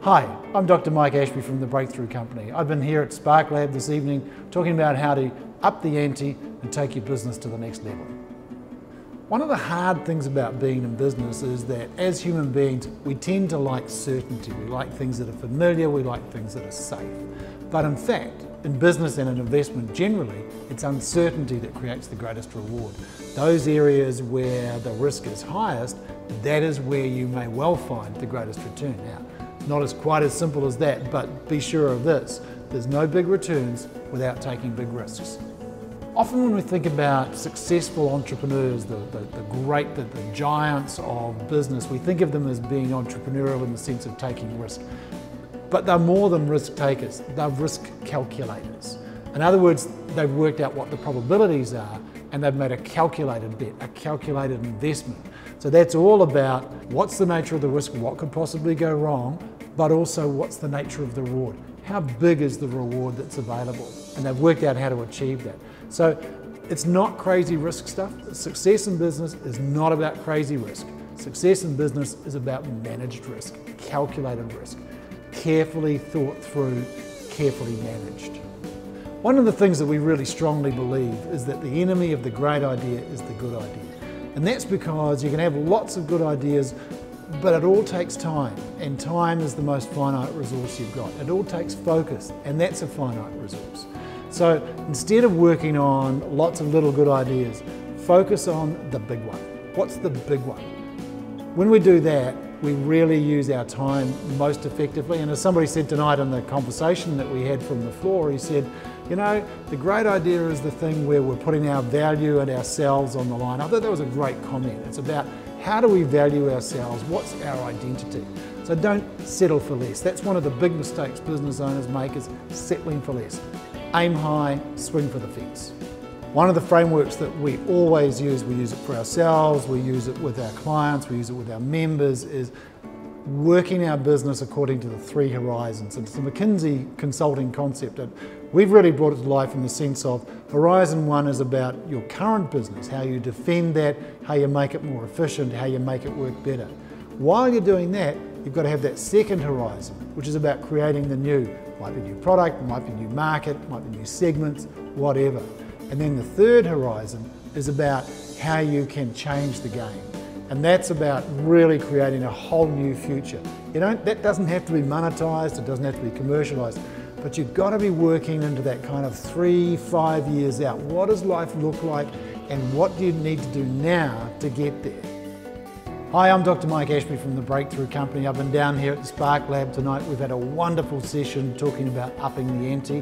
Hi, I'm Dr. Mike Ashby from the Breakthrough Company. I've been here at Spark Lab this evening talking about how to up the ante and take your business to the next level. One of the hard things about being in business is that as human beings, we tend to like certainty. We like things that are familiar, we like things that are safe. But in fact, in business and in investment generally, it's uncertainty that creates the greatest reward. Those areas where the risk is highest, that is where you may well find the greatest return. Now, not as quite as simple as that, but be sure of this, there's no big returns without taking big risks. Often when we think about successful entrepreneurs, the giants of business, we think of them as being entrepreneurial in the sense of taking risk. But they're more than risk takers, they're risk calculators. In other words, they've worked out what the probabilities are and they've made a calculated bet, a calculated investment. So that's all about what's the nature of the risk, what could possibly go wrong, but also what's the nature of the reward. How big is the reward that's available? And they've worked out how to achieve that. So it's not crazy risk stuff. Success in business is not about crazy risk. Success in business is about managed risk, calculated risk, carefully thought through, carefully managed. One of the things that we really strongly believe is that the enemy of the great idea is the good idea. And that's because you can have lots of good ideas, but it all takes time, and time is the most finite resource you've got. It all takes focus, and that's a finite resource. So instead of working on lots of little good ideas, focus on the big one. What's the big one? When we do that, we really use our time most effectively. And as somebody said tonight in the conversation that we had from the floor, he said, you know, the great idea is the thing where we're putting our value and ourselves on the line. I thought that was a great comment. It's about how do we value ourselves? What's our identity? So don't settle for less. That's one of the big mistakes business owners make, is settling for less. Aim high, swing for the fence. One of the frameworks that we always use, we use it for ourselves, we use it with our clients, we use it with our members, is working our business according to the 3 horizons. It's a McKinsey consulting concept, and we've really brought it to life in the sense of Horizon 1 is about your current business, how you defend that, how you make it more efficient, how you make it work better. While you're doing that, you've got to have that second horizon, which is about creating the new. It might be a new product, it might be a new market, it might be new segments, whatever. And then the third horizon is about how you can change the game. And that's about really creating a whole new future. That doesn't have to be monetized, it doesn't have to be commercialized, but you've got to be working into that kind of 3-5 years out. What does life look like and what do you need to do now to get there? Hi, I'm Dr. Mike Ashby from the Breakthrough Company. I've been down here at the Spark Lab tonight. We've had a wonderful session talking about upping the ante.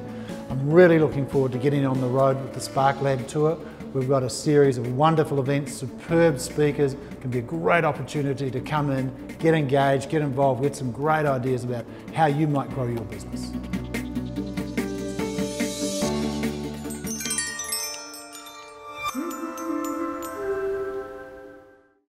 I'm really looking forward to getting on the road with the Spark Lab tour. We've got a series of wonderful events, superb speakers. It can be a great opportunity to come in, get engaged, get involved, get some great ideas about how you might grow your business.